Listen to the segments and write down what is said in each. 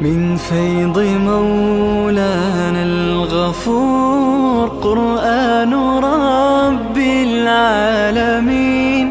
من فيض مولانا الغفور قرآن رب العالمين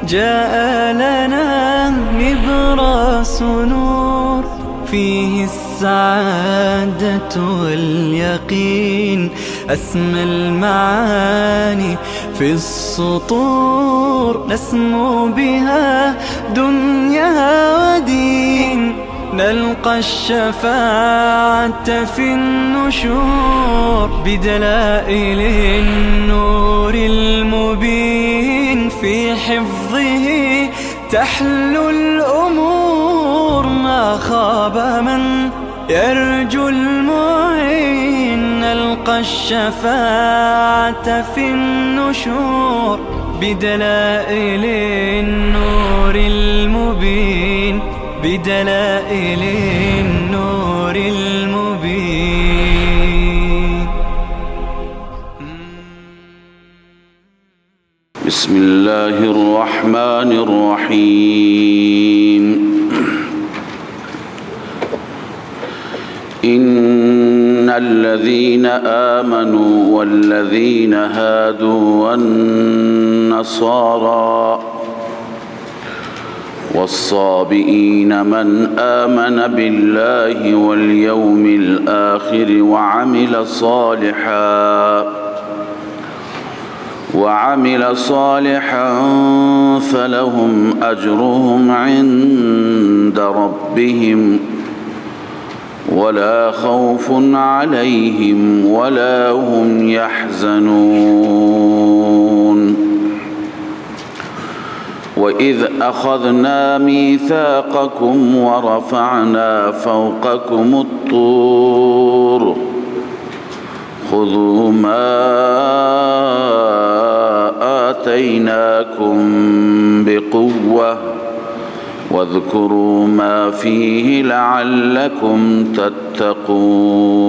جاء لنا نبراس نور فيه السعادة واليقين أسمى المعاني في السطور نسمو بها دنيا ودين نلقى الشفاعة في النشور بدلائل النور المبين في حفظه تحلو الأمور ما خاب من يرجو المعين نلقى الشفاعة في النشور بدلائل النور المبين بدلائل النور المبين. بسم الله الرحمن الرحيم. إن الذين آمنوا والذين هادوا والنصارى والصابئين من آمن بالله واليوم الآخر وعمل صالحا فلهم أجرهم عند ربهم ولا خوف عليهم ولا هم يحزنون. وإذ أخذنا ميثاقكم ورفعنا فوقكم الطور خذوا ما آتيناكم بقوة واذكروا ما فيه لعلكم تتقون.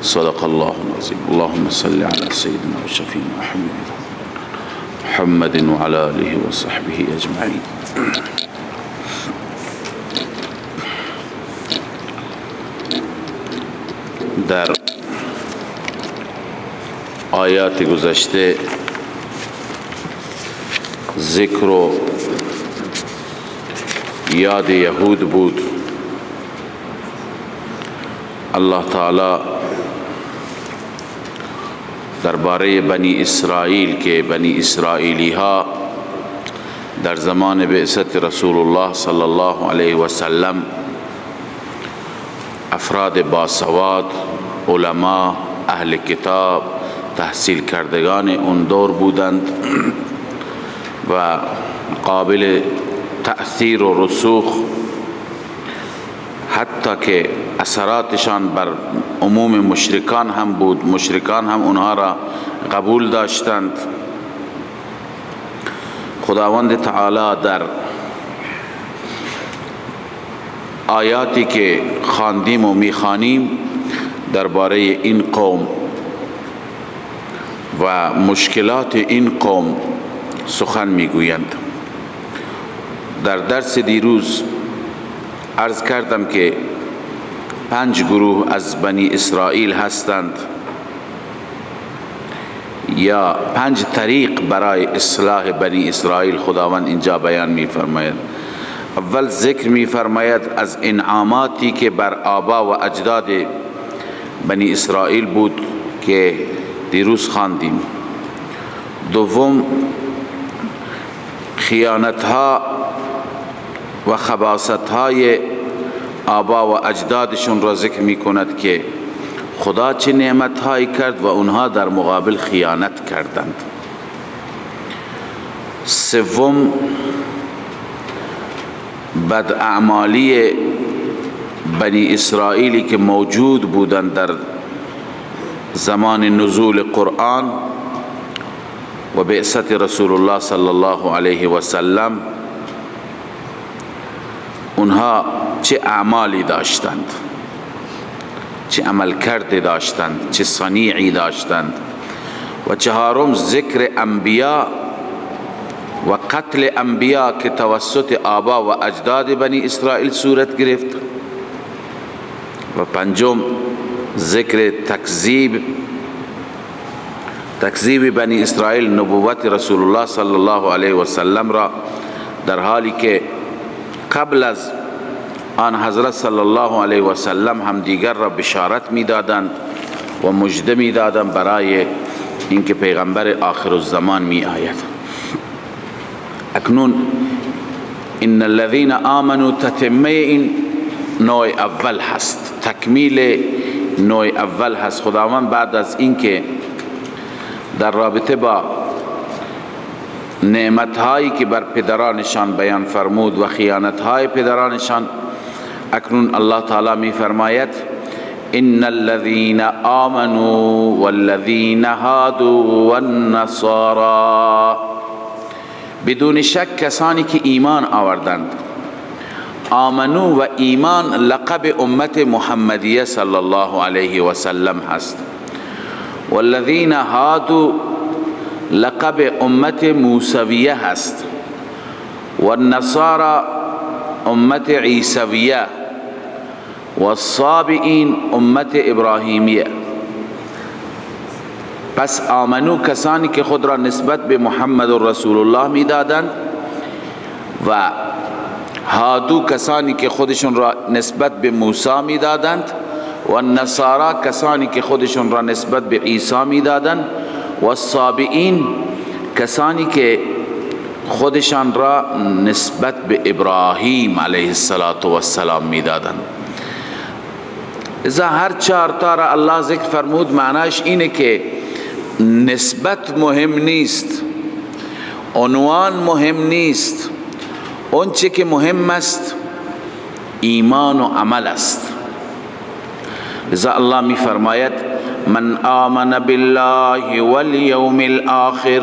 صدق الله العظيم. اللهم صل على سيدنا وشفينا محمد وعلى آله وصحبه أجمعين. در آیات گذشته ذکر و یاد یهود بود. الله تعالی درباره بنی اسرائیل که بنی اسرائیلی ها در زمان بعثت رسول الله صلی الله علیه و سلم افراد باسواد، علما، اهل کتاب، تحصیل کردگان اون دور بودند و قابل تأثیر و رسوخ، حتی که اثراتشان بر عموم مشرکان هم بود. مشرکان هم اونها را قبول داشتند. خداوند تعالی در آیاتی که خواندیم و میخوانیم درباره این قوم و مشکلات این قوم سخن میگویند. در درس دیروز عرض کردم که 5 گروه از بنی اسرائیل هستند یا 5 طریق برای اصلاح بنی اسرائیل خداوند اینجا بیان می‌فرماید. اول ذکر می‌فرماید از انعاماتی که بر آبا و اجداد بنی اسرائیل بود که دیروز خواندیم. دوم خیانت‌ها و خباثت‌های آبا و اجدادشون را ذکر می‌کند که خدا چه نعمت‌هایی کرد و اونها در مقابل خیانت کردند. سوم بداعمالی بنی اسرائیلی که موجود بودند در زمان نزول قرآن و بعثت رسول الله صلی الله علیه و سلم. اونها چه اعمالی داشتند، چه عملکردی داشتند، چه صنیعی داشتند. و چهارم ذکر انبیا و قتل انبیا که توسط آبا و اجداد بنی اسرائیل صورت گرفت. و پنجم ذکر تکذیب بنی اسرائیل نبوت رسول الله صلی الله علیه و سلم را، در حالی که قبل از آن حضرت صلی الله علیه و سلم هم دیگر را بشارت میدادند و مژده میدادند برای اینکه پیغمبر آخر الزمان می آید. اکنون ان الذين آمنوا تتمه این نوع اول هست، تکمیل نوع اول هست. خداوند بعد از اینکه در رابطه با نعمتهایی که بر پدرانشان بیان فرمود و خیانتهای پدرانشان، اکنون الله تعالی می فرماید ان الذين آمنوا والذين هادوا والنصارى، بدون شک کسانی که ایمان آوردند. آمنو و ایمان لقب امت محمدیه صلی الله علیه و سلم هست. والذین هادوا لقب امت موسویه هست. والنصارى امت عیسویه. والصابئین امت ابراهیمیه. پس آمنو کسانی که خود را نسبت به محمد رسول الله می دادند، و هادو کسانی که خودشون را نسبت به موسی می دادند، و نصارا کسانی که خودشون را نسبت به عیسی می دادند، و الصابئین کسانی که خودشان را نسبت به ابراهیم علیه السلام می دادند. اذا هر چهار تا را الله ذکر فرمود، معناش اینه که نسبت مهم نیست، عنوان مهم نیست، اون چه که مهم است ایمان و عمل است. لذا الله می فرماید من آمن بالله والیوم الاخر،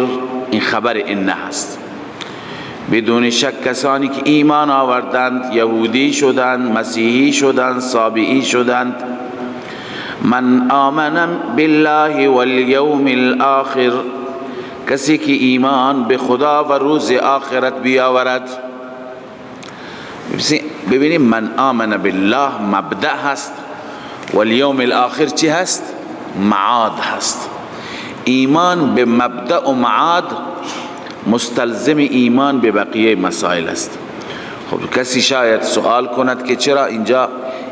این خبر این هست. بدون شک کسانی که ایمان آوردند، یهودی شدند، مسیحی شدند، صابئی شدند. من آمن بالله والیوم الاخر، کسی که ایمان به خدا و روز آخرت بیاورد. ببینیم من آمن بالله مبدأ هست، والیوم الاخر چی هست؟ معاد هست. ایمان به مبدأ و معاد مستلزم ایمان به بقیه مسائل است. خب کسی شاید سوال کند که چرا اینجا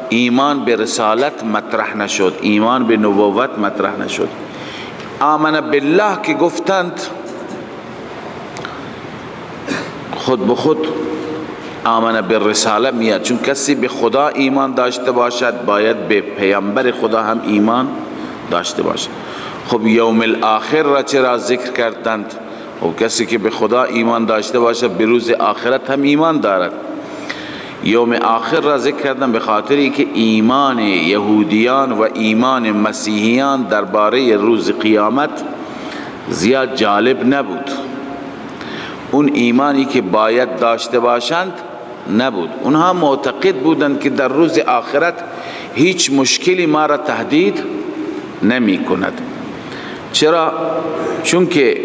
ایمان به رسالت مطرح نشد، ایمان به نبوت مطرح نشد؟ آمن بالله که گفتند، خود به خود آمن بالرساله میاد، چون کسی به خدا ایمان داشته باشد باید به پیامبر خدا هم ایمان داشته باشد. خب یوم الاخر را چرا ذکر کردند؟ و کسی که به خدا ایمان داشته باشد به روز آخرت هم ایمان دارد. یوم آخر را ذکر کردن به خاطری که ایمان یهودیان و ایمان مسیحیان درباره روز قیامت زیاد جالب نبود. اون ایمانی که باید داشته باشند نبود. اونها معتقد بودند که در روز آخرت هیچ مشکلی ما را تهدید نمی کند. چرا؟ چون که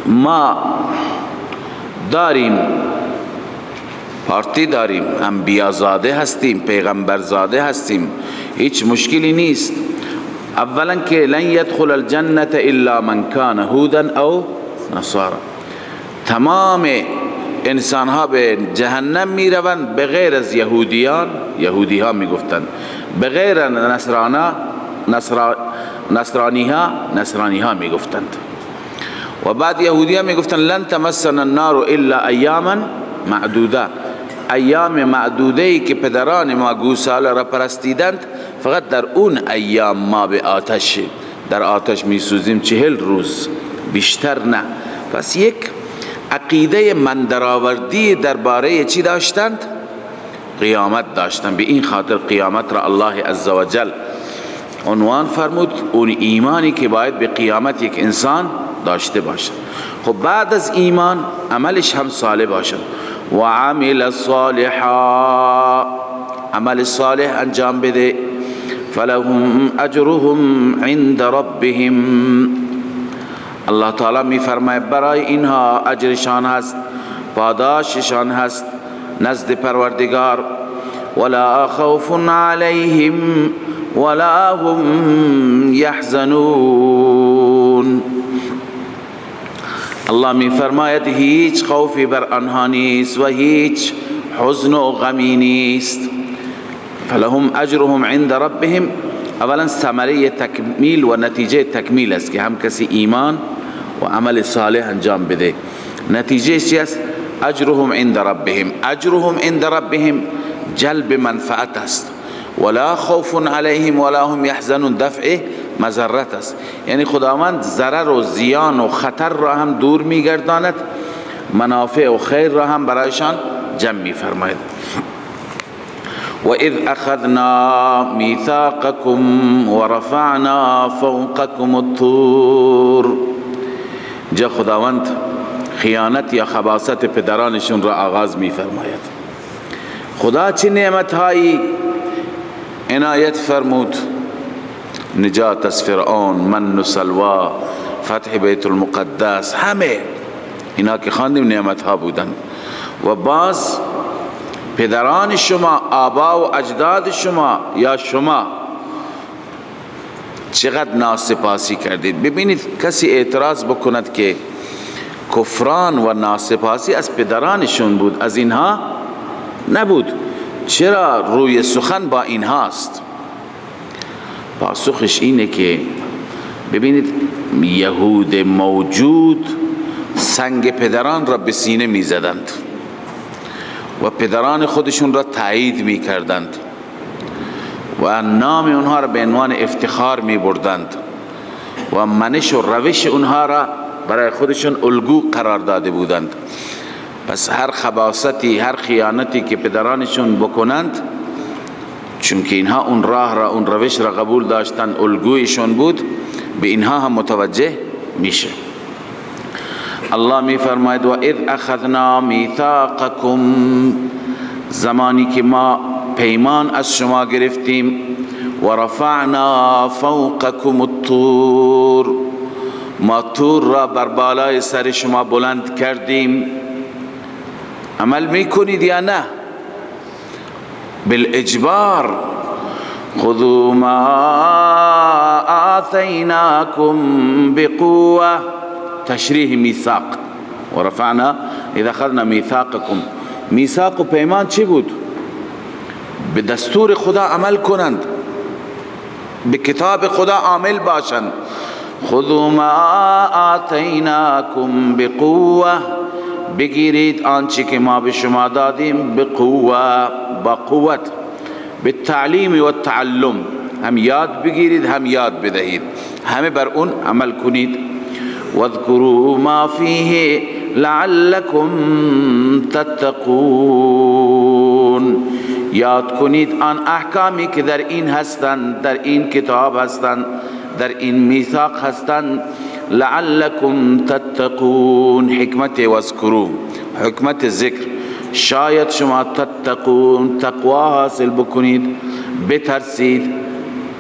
ما داریم پارتی، داریم انبیا زاده هستیم، پیغمبر زاده هستیم، هیچ مشکلی نیست. اولا که لن يدخل الجنة الا من كان هودا او نصارا، تمام انسان ها به جهنم می روند بغیر از یهودیان، یهودی ها می گفتند، بغیر نصرانی ها می گفتند. و بعد یهودی ها می گفتند لن تمسنا النار الا ایاما معدوده، ایام معدوده ای که پدران ما گوساله را پرستیدند، فقط در اون ایام ما به در آتش می سوزیم 40 روز، بیشتر نه. پس یک عقیده من درآوردی درباره چی داشتند؟ قیامت داشتند. به این خاطر قیامت را الله عزوجل عنوان فرمود، اون ایمانی که باید به قیامت یک انسان داشته باشد. خب بعد از ایمان عملش هم صالح باشد. و عمل صالحا، عمل صالح انجام بده. فلهم اجرهم عند ربهم، الله تعالی می فرماید برای اینها اجرشان هست، پاداششان هست نزد پروردگار. ولا خوف علیهم ولا هم یحزنون. الله می فرماید هیچ خوفی بر آنها نیست و هیچ حزن و غمی نیست. فلهم اجرهم عند ربهم، اولا ثمره تکمیل و نتیجه تکمیل است که هم کسی ایمان و عمل صالح انجام بده. نتیجه چی است؟ اجرهم عند ربهم. اجرهم عند ربهم جلب منفعت است. ولا خوف علیهم ولا هم یحزنون دفع مضرت است. یعنی خداوند ضرر و زیان و خطر را هم دور میگرداند، منافع و خیر را هم برایشان جمع میفرماید. و اذ اخذنا میثاقکم و رفعنا فوقکم الطور. جا خداوند خیانت یا خباثت پدرانشون را آغاز میفرماید. خدا چه نعمتهایی عنایت فرمود، نجات از فرعون، من و سلوا، فتح بیت المقدس، همه اینا که خواندیم نعمتها بودن. و باز پدران شما، آبا و اجداد شما یا شما چقدر ناسپاسی کردید. ببینید کسی اعتراض بکند که کفران و ناسپاسی از پدرانشون بود، از اینها نبود، چرا روی سخن با اینهاست؟ پاسخش اینه که ببینید یهود موجود سنگ پدران را به سینه می زدند و پدران خودشون را تایید می کردند و نام اونها را به عنوان افتخار می بردند و منش و روش اونها را برای خودشون الگو قرار داده بودند. پس هر خباثتی، هر خیانتی که پدرانشون بکنند، چون که اینها اون راه را، اون روش را قبول داشتن، الگویشون بود، به اینها هم متوجه میشه. الله می فرماید و اذ اخذنا میثاقکم، زمانی که ما پیمان از شما گرفتیم، و رفعنا فوقکم الطور، ما طور را بر بالای سر شما بلند کردیم. عمل میکنید یا نه؟ بالاجبار. خذوا ما آتیناکم بقوه، تشریح میثاق. و رفعنا اذا اخذنا میثاقکم، میثاق و پیمان چی بود؟ به دستور خدا عمل کنند، به کتاب خدا عامل باشند. خذوا ما آتیناکم بقوه، بگیرید آنچه که ما به شما دادیم، بقوه، با قوت، به تعلیم و تعلم، هم یاد بگیرید هم یاد بدهید، همه بر اون عمل کنید. واذکروا ما فیه لعلکم تتقون، یاد کنید آن احکامی که در این هستند، در این کتاب هستند، در این میثاق هستند. لعلکم تتقون، حکمت واذکروا، حکمت ذکر، شاید شما تتقون، تقوا حاصل بکنید، بترسید.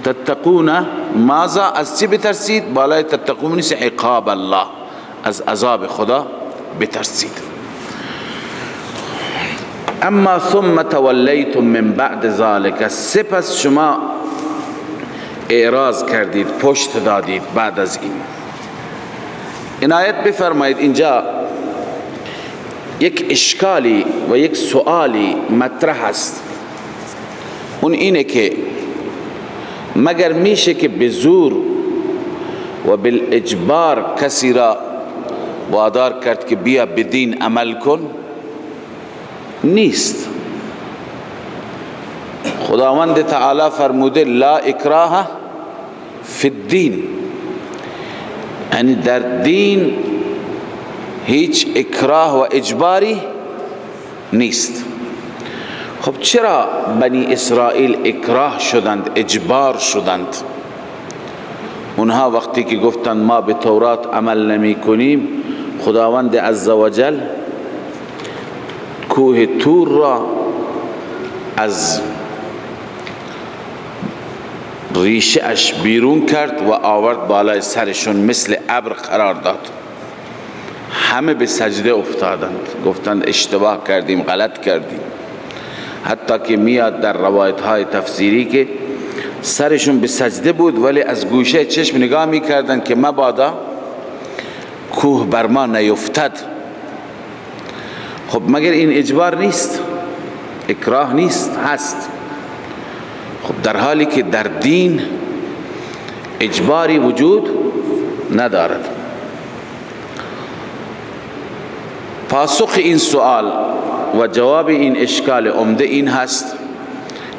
تتقون ماذا؟ از چی بترسید؟ بالای تتقون نیست، عقاب الله، از عذاب خدا بترسید. اما ثم تولیتم من بعد ذلك، سپس شما اعراض کردید، پشت دادید بعد از این. عنایت بفرمایید، اینجا یک اشکالی و یک سوالی مطرح است. اون اینه که مگر میشه که به زور و بالاجبار کسی را وادار کرد که بیا به دین عمل کن؟ نیست. خداوند تعالی فرموده لا اکراه فی الدین، یعنی در دین هیچ اکراه و اجباری نیست. خب چرا بنی اسرائیل اکراه شدند، اجبار شدند؟ اونها وقتی که گفتند ما به تورات عمل نمی کنیم، خداوند عزوجل کوه طور را از ریشه اش بیرون کرد و آورد بالای سرشون، مثل ابر قرار داد. همه به سجده افتادند، گفتند اشتباه کردیم، غلط کردیم. حتی که میاد در روایت های تفسیری که سرشون به سجده بود ولی از گوشه چشم نگاه میکردن که مبادا کوه بر ما نیفتد. خب مگر این اجبار نیست؟ اکراه نیست؟ هست. خب در حالی که در دین اجباری وجود ندارد. پاسخ این سوال و جواب این اشکال عمده این هست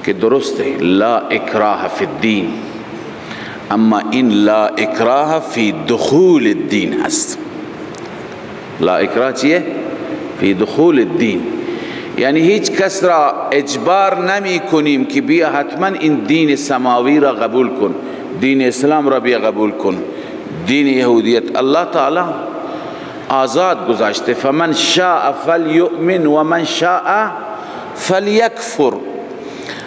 که درسته لا اکراه فی الدین، اما این لا اکراه فی دخول الدین هست. لا اکراه چیه؟ فی دخول الدین، یعنی هیچ کس را اجبار نمی کنیم که بیا حتما این دین سماوی را قبول کن، دین اسلام را بیا قبول کن، دین یهودیت. الله تعالی آزاد گذاشته، فمن شاء فلیؤمن و من شاء فلیکفر.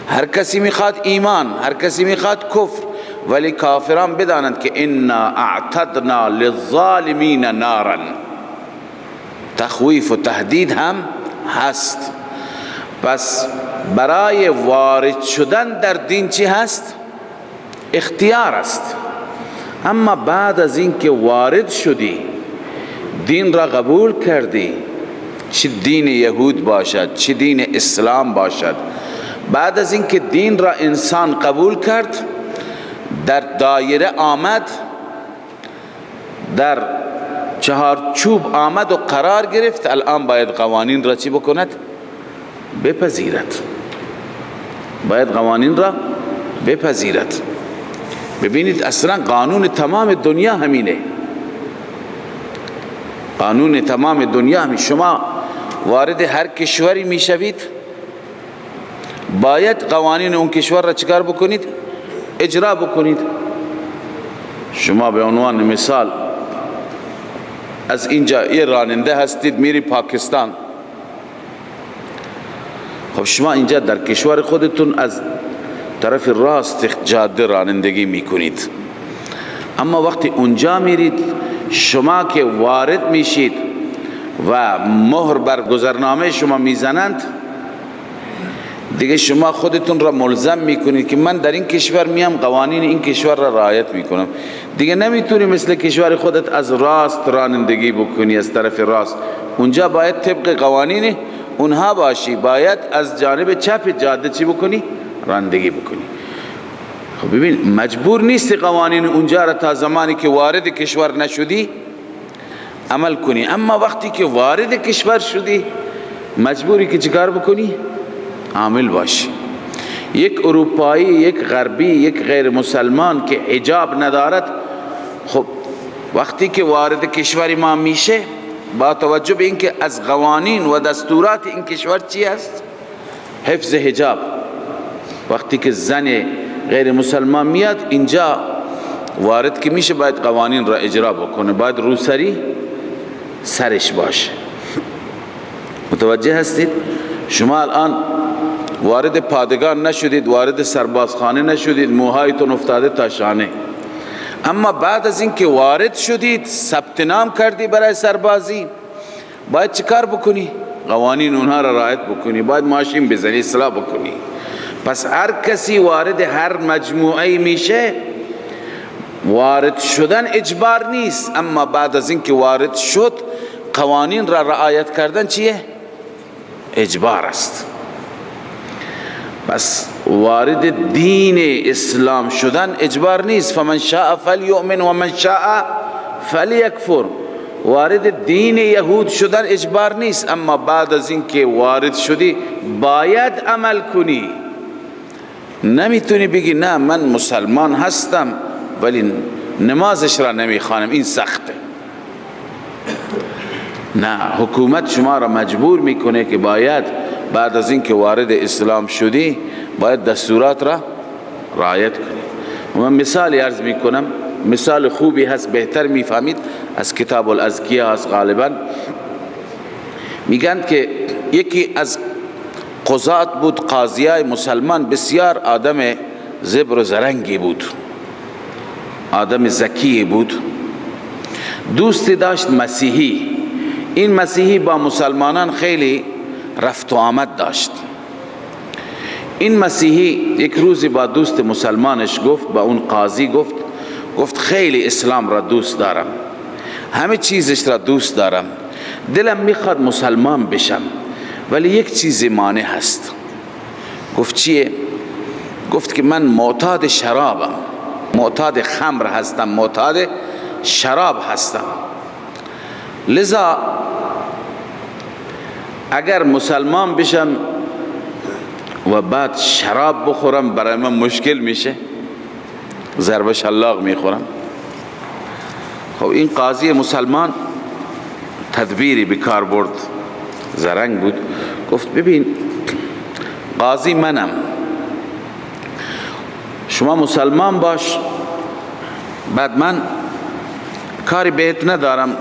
هر کسی میخواد ایمان، هر کسی میخواد کفر، ولی کافران بدانند که انا اعتدنا للظالمین نارا. تخویف و تهدید هم هست. پس برای وارد شدن در دین چی هست؟ اختیار است. اما بعد از این که وارد شدی، دین را قبول کردی، چه دین یهود باشد چه دین اسلام باشد، بعد از این که دین را انسان قبول کرد، در دایره آمد، در چهارچوب آمد و قرار گرفت، الان باید قوانین را چی بکند؟ بپذیرد. باید قوانین را بپذیرد. ببینید اصلا قانون تمام دنیا همینه. قانون تمام دنیا همین. شما وارد هر کشوری میشوید، باید قوانین اون کشور را چکار بکنید؟ اجرا بکنید. شما به عنوان مثال از اینجا یه راننده هستید، میری پاکستان. خب شما اینجا در کشور خودتون از طرف راست جاده رانندگی میکنید، اما وقتی اونجا میرید، شما که وارد میشید و مهر بر گذرنامه شما میزنند، دیگه شما خودتون را ملزم میکنید که من در این کشور میام، قوانین این کشور را رعایت میکنم. دیگه نمیتونی مثل کشور خودت از راست رانندگی بکنی، از طرف راست. اونجا باید طبق قوانین اونها باشی، باید از جانب چپ جاده چی بکنی؟ رانندگی بکنی. خب ببین، مجبور نیستی قوانین اونجا را تا زمانی که وارد کشور نشدی عمل کنی، اما وقتی که وارد کشور شدی مجبوری که چیکار بکنی؟ عامل باشی. یک اروپایی، یک غربی، یک غیر مسلمان که حجاب ندارد، خب وقتی که وارد کشور ما میشه، با توجه به اینکه از قوانین و دستورات این کشور چی است؟ حفظ حجاب. وقتی که زن غیر مسلمان میاد اینجا وارد که میشه، باید قوانین را اجرا بکنه، باید روسری سرش باشه. متوجه هستید؟ شما الان وارد پادگان نشدید، وارد سربازخانه نشدید، موهایتون افتاده تا شانه، اما بعد از این که وارد شدید، ثبت نام کردی برای سربازی، باید چیکار بکنی؟ قوانین اونها را رعایت بکنی، باید ماشین بزنی، اصلاح بکنی. پس هر کسی وارد هر مجموعه میشه، وارد شدن اجبار نیست، اما بعد از این که وارد شد قوانین را رعایت کردن چیه؟ اجبار است. پس وارد دین اسلام شدن اجبار نیست. فمن شاء فلیؤمن و من شاء فلیکفر. وارد دین یهود شدن اجبار نیست، اما بعد از این که وارد شدی باید عمل کنی. نمیتونی بگی نه من مسلمان هستم ولی نمازش را نمیخوانم، این سخته. نه، حکومت شما را مجبور میکنه که باید بعد از این که وارد اسلام شدی باید دستورات را رعایت کنی. من مثالی عرض میکنم، مثال خوبی هست، بهتر میفهمید، از کتاب الازکیه هست غالبا. میگن که یکی از قضات بود، قاضیای مسلمان، بسیار آدم زبر و زرنگی بود، آدم ذکی بود. دوستی داشت مسیحی. این مسیحی با مسلمانان خیلی رفت و آمد داشت. این مسیحی یک روزی با دوست مسلمانش گفت، با اون قاضی گفت خیلی اسلام را دوست دارم، همه چیزش را دوست دارم، دلم میخواد مسلمان بشم، ولی یک چیز مانع هست. گفت چیه؟ گفت که من معتاد شرابم، معتاد خمر هستم، معتاد شراب هستم، لذا اگر مسلمان بشم و بعد شراب بخورم برای من مشکل میشه، ضرب شلاق میخورم. خب این قاضی مسلمان تدبیری بکار برد، زرنگ بود. گفت ببین قاضی منم، شما مسلمان باش، بعد من کاری بهت ندارم،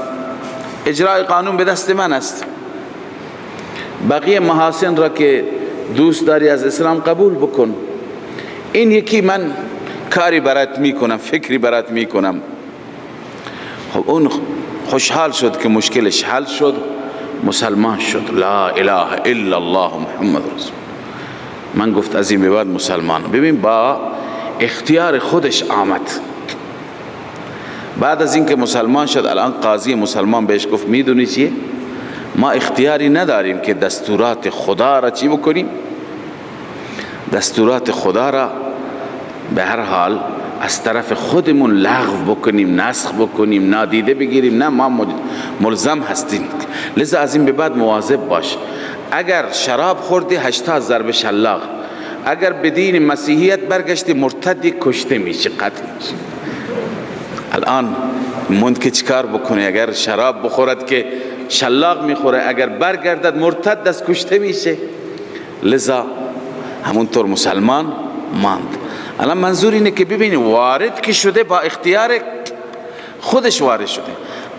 اجرای قانون به دست من است، بقیه محاسن را که دوست داری از اسلام قبول بکن، این یکی من کاری برات میکنم، فکری برات میکنم. خب اون خوشحال شد که مشکلش حل شد، مسلمان شد. لا اله الا الله محمد رسول. من گفت از این به بعد مسلمان. ببین با اختیار خودش آمد. بعد از اینکه مسلمان شد، الان قاضی مسلمان بهش گفت میدونی چیه؟ ما اختیاری نداریم که دستورات خدا را چی بکنیم؟ دستورات خدا را به هر حال از طرف خودمون لغو بکنیم، نسخ بکنیم، نادیده بگیریم. نه، ما ملزم هستیم. لذا از این به بعد مواظب باش. اگر شراب خوردی 80 ضرب شلاق، اگر به دین مسیحیت برگشتی مرتدی، کشته میشه، قتل میشه. الان مند که چیکار بکنه؟ اگر شراب بخورد که شلاق میخوره، اگر برگردد مرتد است، کشته میشه. لذا همونطور مسلمان ماند. الان منظور اینه که ببینید وارد که شده با اختیار خودش وارد شده،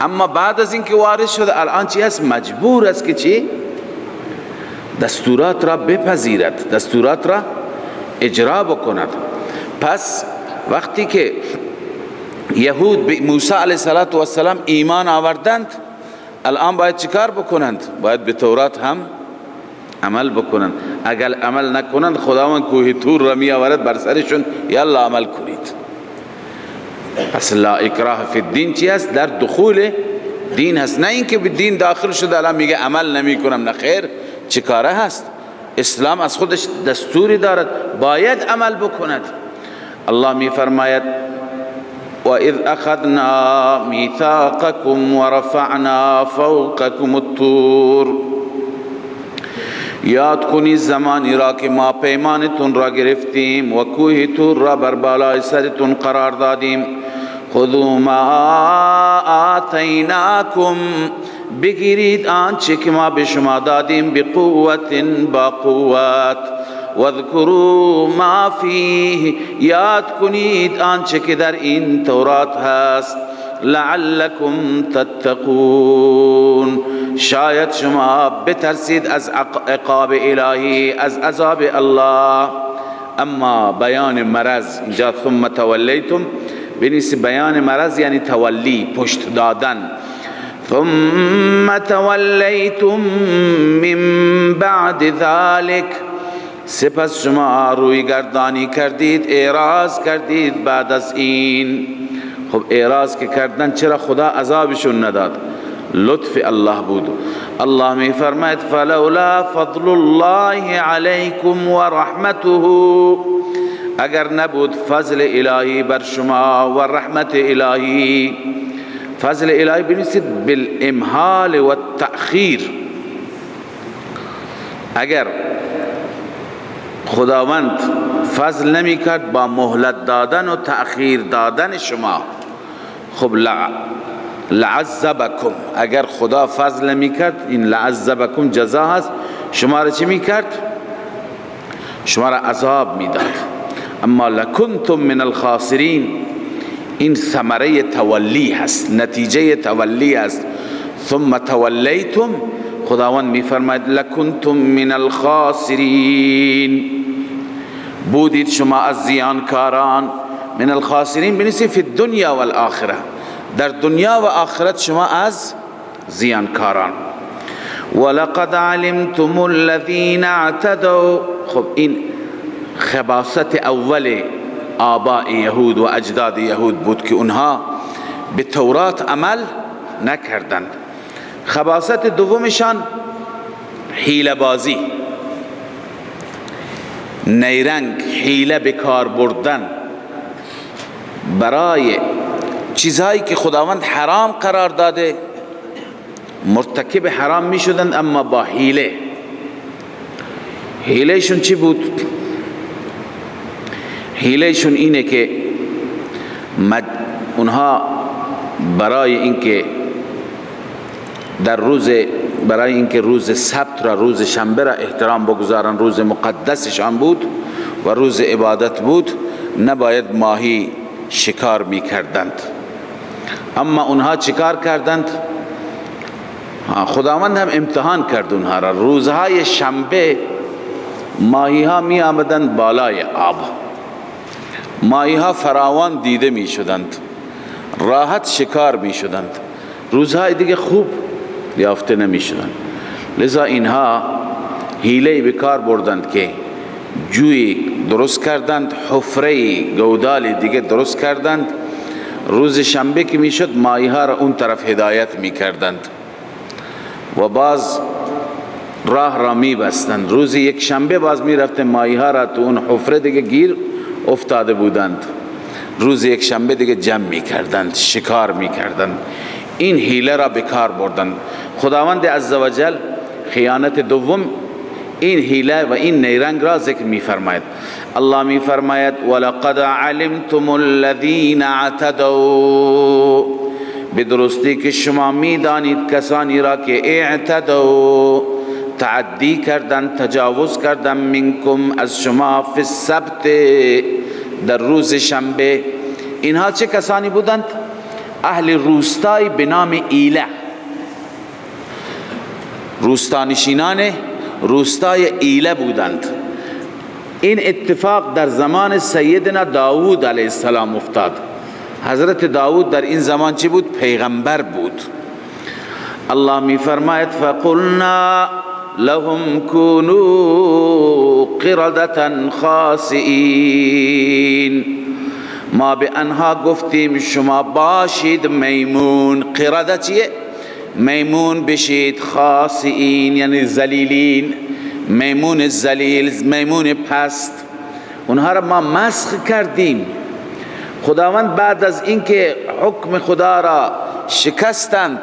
اما بعد از اینکه وارد شده الان چی هست؟ مجبور است که چی؟ دستورات را بپذیرد، دستورات را اجرا بکند. پس وقتی که یهود به موسی علیه السلام ایمان آوردند، الان باید چیکار بکنند؟ باید به تورات هم عمل بکنند. اگر عمل نکنند خداوند کوه طور را می آورد بر سرشون، یلا عمل کنید. پس لا اکراه فی الدین چی است؟ در دخول دین هست، نه اینکه به دین داخل شده الان میگه عمل نمی کنم. نه خیر، چه کاره هست؟ اسلام از خودش دستوری دارد، باید عمل بکند. الله می فرماید وَإِذْ أَخَذْنَا مِيثَاقَكُمْ وَرَفَعْنَا فَوْقَكُمُ الطُّورَ. یاد کنید زمانی را که ما پیمانتون را گرفتیم و کوه طور را بر بالای سرتون قرار دادیم. خذوا ما آتیناکم، بگیرید آنچه که ما به شما دادیم، بقوت، با قوت. واذکروا ما فیه، یاد کنید آنچه که در این تورات هست. لعلکم تتقون، شاید شما بترسید از عقاب الهی، از عذاب الله. اما بیان مرض اینجا ثم تولیتم بنویسید، بیان مرض یعنی تولی، پشت دادن. ثم تولیتم من بعد ذلك، سپس شما روی گردانی کردید، اعراض کردید بعد از این. خب اعراض که کردن، چرا خدا عذابشون نداد؟ لطف الله بود. الله می فرماید فلولا فضل الله علیکم و رحمته، اگر نبود فضل الهی بر شما و رحمت الهی. فضل الهی بنویسید بالامهال و التأخیر. اگر خداوند فضل نمی کرد با مهلت دادن و تأخیر دادن شما، خب لعذبکم، اگر خدا فضل نمی کرد، این لعذبکم جزا هست، شما را چی می کرد؟ شما را عذاب می داد. اما لکنتم من الخاسرین، این ثمره تولی هست، نتیجه تولی هست. ثم تولیتم، خداوند می فرماید لکنتم من الخاسرین، بودید شما از زیانکاران. من الخاسرین بنویسید فی الدنیا و الاخره، در دنیا و آخرت شما از زیانکاران. ولقد علمتم الذین اعتدوا. خب این خباثت اول آباء یهود و اجداد یهود بود که اونها به تورات عمل نکردند. خباثت دومشان حیله بازی، نیرنگ، حیله به کار بردن برای چیزهایی که خداوند حرام قرار داده، مرتکب حرام می شدند اما با حیله. حیلهشون چی بود؟ حیلهشون اینه که اونها برای اینکه روز سبت را، روز شنبه را احترام بگذارن، روز مقدسشان بود و روز عبادت بود، نباید ماهی شکار می کردند. اما اونها چیکار کردند؟ خداوند هم امتحان کرد اونها را. روزهای شنبه ماهی ها می آمدند بالای آب، ماهی ها فراوان دیده می شدند، راحت شکار می شدند. روزهای دیگه خوب یافته نمی شدند. لذا اینها حیله به کار بردند که جوی درست کردند، حفره گودال دیگه درست کردند. روز شنبه که می شد ماهی ها را اون طرف هدایت می کردند و باز راه را می بستند. روز یک شنبه باز می رفت ماهی ها را تو اون حفره دیگه گیر افتاده بودند، روز یک شنبه دیگه جمع می کردند، شکار می کردند. این حیله را به کار بردند. خداوند عزوجل خیانت دوم این حیله و این نیرنگ را ذکر می فرماید. الله می فرماید ولقد علمتم الذین اعتدوا، به درستی که شما می دانید کسانی را که اعتدوا تعدی کردند، تجاوز کردند، منکم از شما، فی السبت در روز شنبه. اینها چه کسانی بودند؟ اهل روستای به نام ایله، روستانشینان روستای ایله بودند. این اتفاق در زمان سیدنا داوود علیه السلام افتاد. حضرت داوود در این زمان چی بود؟ پیغمبر بود. الله می فرماید فقلنا لهم كونوا قردة خاسئین، ما به آنها گفتیم شما باشید میمون. قرده چیه؟ میمون بشید. خاسئین یعنی ذلیلین، میمون ذلیل، میمون پست. اونها را ما مسخ کردیم. خداوند بعد از اینکه حکم خدا را شکستند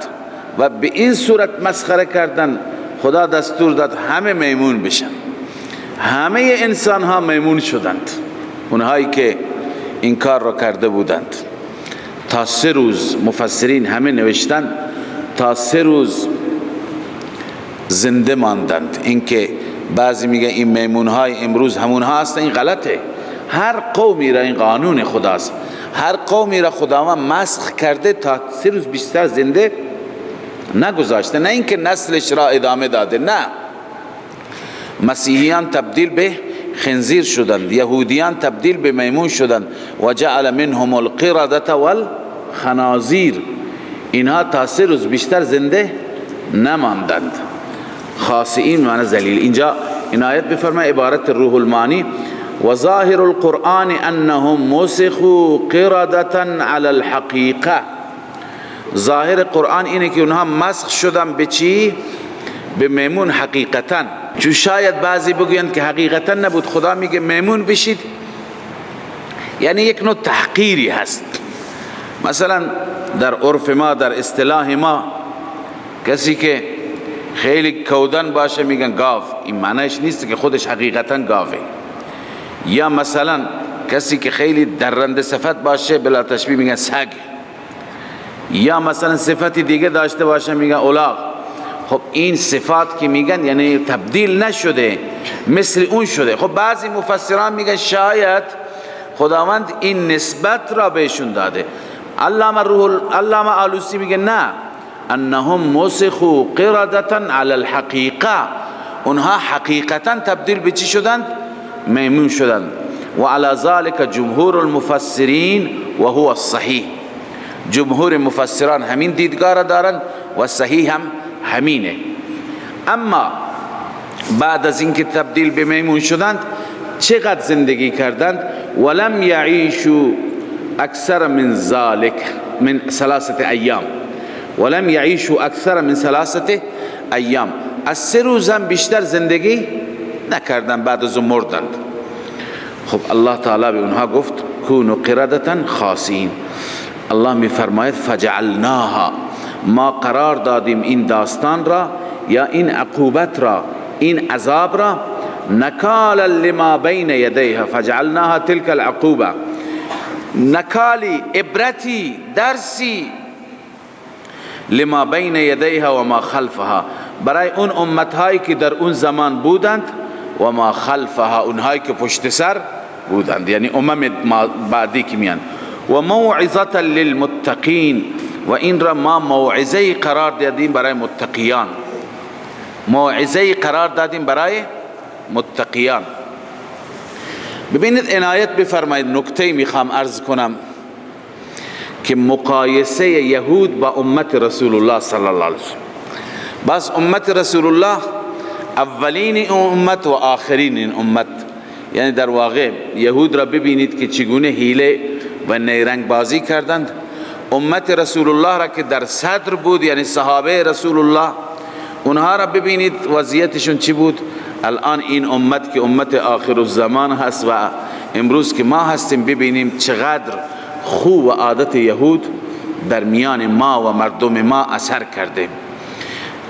و به این صورت مسخره کردند، خدا دستور داد همه میمون بشن. همه انسان ها میمون شدند، اونهایی که این کار را کرده بودند. تا 3 روز مفسرین همه نوشتند تا 3 روز زنده ماندند. اینکه بعضی میگن این میمون های امروز همونها هستند، این غلطه. هر قومی را، این قانون خداست، هر قومی را خداوند مسخ کرده تا 3 روز بیشتر زنده نگذاشته. نه اینکه نسلش را ادامه داده، نه. مسیحیان تبدیل به خنزیر شدند، یهودیان تبدیل به میمون شدند. و جعل منهم القردة والخنازیر. اینها تا 3 روز بیشتر زنده نماندند. خاسئین معنی ذلیل. اینجا این آیت بفرمای عبارت روح المانی و ظاهر القرآن انهم مسخوا قردة على الحقیقه. ظاهر قرآن اینه که اونها مسخ شدن به چی؟ به میمون حقیقتا. چون شاید بعضی بگویند که حقیقتا نبود، خدا میگه میمون بشید، یعنی یک نوع تحقیری هست. مثلا در عرف ما، در اصطلاح ما، کسی که خیلی کودن باشه میگن گاو. این معنیش نیست که خودش حقیقتا گاوه. یا مثلا کسی که خیلی درنده صفت باشه بلا تشبیه میگن سگ. یا مثلا صفتی دیگه داشته باشه میگن الاغ. خب این صفات که میگن یعنی تبدیل نشده، مثل اون شده. خب بعضی مفسران میگن شاید خداوند این نسبت را بهشون داده. علامه آلوسی میگه نه، انهم مسخوا قردة على الحقیقه. اونها حقیقتا تبدیل به چی شدند؟ میمون شدند. و علی ذلك جمهور المفسرین و هو الصحیح. جمهور مفسران همین دیدگار دارند و صحیح هم همینه. اما بعد از اینکه تبدیل به میمون شدند چقدر زندگی کردند؟ ولم یعیشوا اکثر من ذلك من 3 ایام. ولم یعیشوا اکثر من 3 ایام. از 3 روز هم بیشتر زندگی نکردند، بعد از مردند. خب الله تعالی به اونها گفت کونوا قردة خاسئین. الله می فرماید فجعلناها، ما قرار دادیم این داستان را یا این عقوبت را، این عذاب را، نکالا لما بین یدیها، فجعلناها تلك العقوبه، نکالی، عبرتی، درسی، لما بین یدیها و ما خلفها، برای اون امتهایی که در اون زمان بودند، و ما خلفها، اونهایی که پشت سر بودند، یعنی امم بعدی که میان، و موعظه للمتقین، و این را ما موعظه قرار دادیم برای متقیان. موعظه قرار دادیم برای متقیان. ببینید عنایت بفرمایید، نکته میخوام عرض کنم که مقایسه یهود با امت رسول الله صلی الله علیه وسلم. بس امت رسول الله اولین این امت و آخرین این امت، یعنی در واقع یهود را ببینید که چگونه حیله و نیرنگ بازی کردند. امت رسول الله را که در صدر بود، یعنی صحابه رسول الله، اونها را ببینید وضعیتشون چی بود. الان این امت که امت آخر الزمان هست و امروز که ما هستیم، ببینیم چقدر خوب و عادت یهود در میان ما و مردم ما اثر کرده.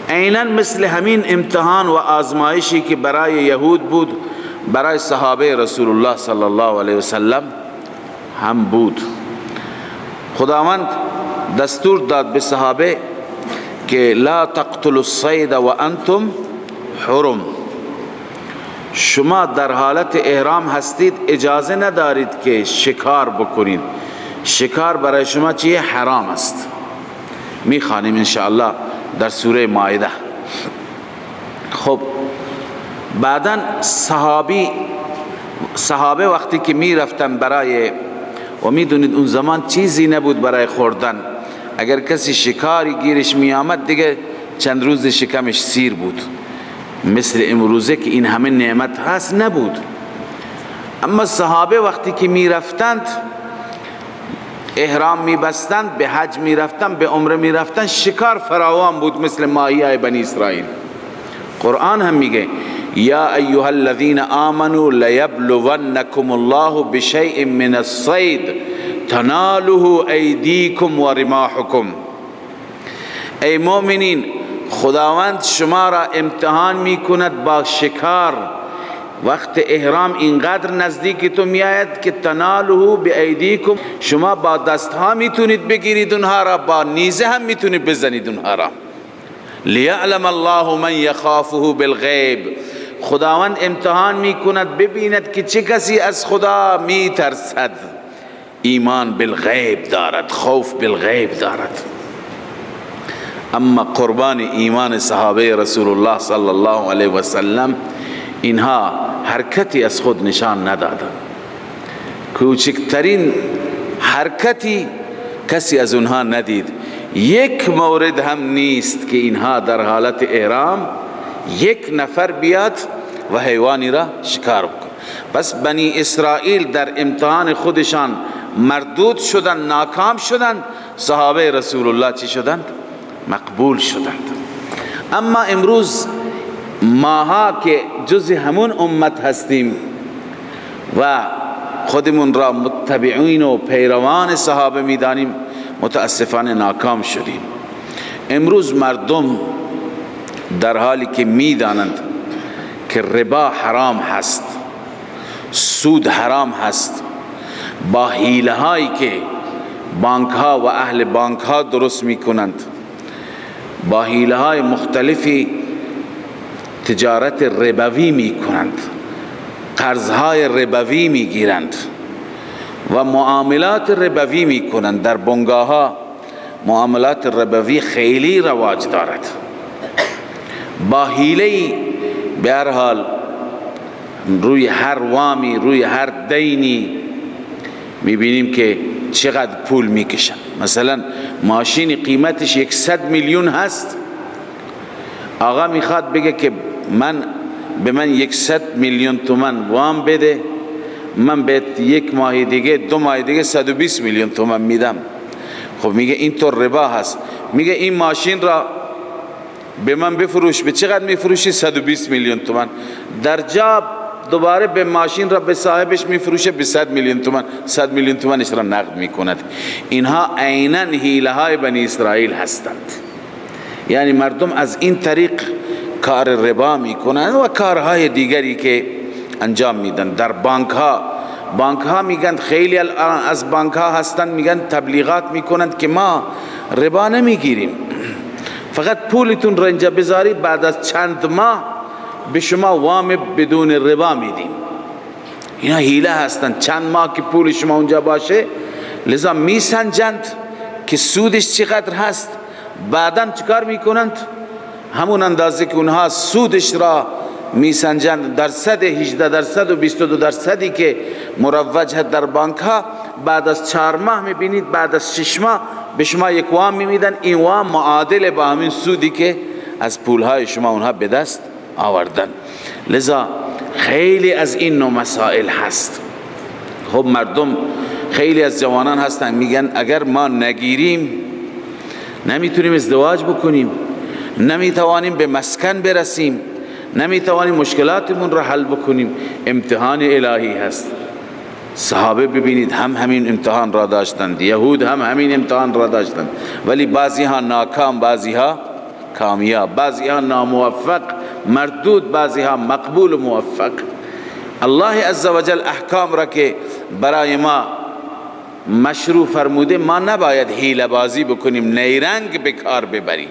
عیناً مثل همین امتحان و آزمایشی که برای یهود بود، برای صحابه رسول الله صلی الله علیه وسلم هم بود. خداوند دستور داد به صحابه که لا تقتلوا الصید و انتم حرم، شما در حالت احرام هستید، اجازه ندارید که شکار بکنید. شکار برای شما چیه؟ حرام است. میخوانیم انشاءالله در سوره مائده. خب بعداً صحابه وقتی که میرفتن برای، و میدونید اون زمان چیزی نبود برای خوردن، اگر کسی شکاری گیرش می آمد دیگه چند روز شکمش سیر بود. مثل امروزه که این همه نعمت هست نبود. اما صحابه وقتی که می رفتند احرام می بستند، به حج می رفتند، به عمره می رفتند، شکار فراوان بود مثل ماهیای بنی اسرائیل. قرآن هم میگه یا ایها الذین آمنوا لیبلونکم الله بشیء من الصید تناله ایدیکم و رماحکم. ای مؤمنین، خداوند شما را امتحان می کند با شکار. وقت احرام اینقدر نزدیکتون می آید که تناله بایدیکم، شما با دستها میتونید بگیرید اونها را، با نیزه هم میتونید بزنید اونها را. لیعلم الله من یخافه بالغیب، خداوند امتحان می کند ببیند که چه کسی از خدا می ترسد، ایمان بالغیب دارد، خوف بالغیب دارد. اما قربان ایمان صحابه رسول الله صلی الله علیه و سلم، اینها حرکتی از خود نشان ندادند. کوچکترین حرکتی کسی از اونها ندید. یک مورد هم نیست که اینها در حالت احرام یک نفر بیاد و حیوانی را شکار بکن. پس بنی اسرائیل در امتحان خودشان مردود شدند، ناکام شدند. صحابه رسول الله چی شدند؟ مقبول شدند. اما امروز ماها که جز همون امت هستیم و خودمون را متبعین و پیروان صحابه میدانیم، متاسفانه ناکام شدیم. امروز مردم در حالی که میدانند که ربا حرام هست، سود حرام هست، با حیله هایی که بانک ها و اهل بانک ها درست می کنند، با حیله های مختلفی تجارت ربوی می کنند، قرض های ربوی می گیرند و معاملات ربوی می کنند. در بنگاه ها معاملات ربوی خیلی رواج دارد. با حیله به هر حال روی هر وامی، روی هر دینی میبینیم که چقدر پول میکشن. مثلا ماشین قیمتش 100 میلیون هست، آقا میخواد بگه که به من 100 میلیون تومان وام بده، من به یک ماه دیگه 2 ماه دیگه 120 میلیون تومان میدم. خب میگه این تو ربا هست. میگه این ماشین را به من بفروش. به چقدر میفروشی؟ 120 میلیون تومان. در جا دوباره به ماشین را به صاحبش میفروشه به 100 میلیون تومان. 100 میلیون تومانش را نقد میکند. اینها عیناً حیله های بنی اسرائیل هستند. یعنی مردم از این طریق کار ربا میکنند و کارهای دیگری که انجام میدن. در بانک ها میگن، خیلی از بانک ها هستن میگن تبلیغات میکنند که ما ربا نمیگیریم، فقط پولتون را اینجا بذارید، بعد از چند ماه به شما وام بدون ربا میدیم. اینا حیله هستند. چند ماه که پول شما اونجا باشه، لذا میسنجند که سودش چقدر هست. بعداً چیکار میکنند؟ همون اندازه که اونها سودش را میسنجند، درصد 18% و 22% که مروج هست در بانک ها، بعد از 4 ماه میبینید، بعد از 6 ماه به شما یک وام میدن. این وام معادل با همین سودی که از پولهای شما اونها به دست آوردن. لذا خیلی از این نوع مسائل هست. خب مردم، خیلی از جوانان هستن میگن اگر ما نگیریم نمیتونیم ازدواج بکنیم، نمیتوانیم به مسکن برسیم، نمیتوانیم مشکلاتمون را حل بکنیم. امتحان الهی هست. صحابه ببینید هم همین امتحان را داشتند، یهود هم همین امتحان را داشتند، ولی بعضی ها ناکام، بعضی ها کامیاب، بعضی ها ناموفق، مردود، بعضی ها مقبول و موفق. الله عزوجل احکام را که برای ما مشروع فرموده، ما نباید حیله بازی بکنیم، نیرنگ به کار ببریم.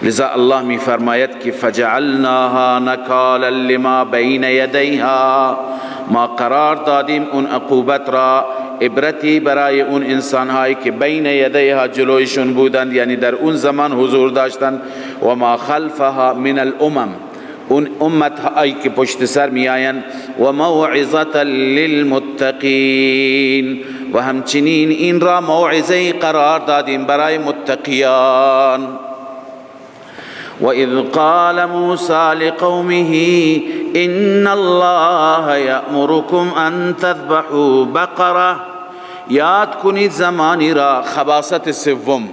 لذا الله می فرماید که فجعلناها نکالا لما بین یدیها، ما قرار دادیم اون عقوبت را عبرتی برای اون انسانهایی که بین یدیها جلویشون بودند، یعنی در اون زمان حضور داشتند، و ما خلفها من الامم، اون امت هایی که پشت سر می آیند، و موعظة للمتقین، و همچنین این را موعظه قرار دادیم برای متقیان. وَإِذْ قَالَ مُوسَى لِقَوْمِهِ إِنَّ اللَّهَ يَأْمُرُكُمْ أَن تَذْبَحُوا بَقَرَةً. یاد کنید زمانی را، خباثت سوم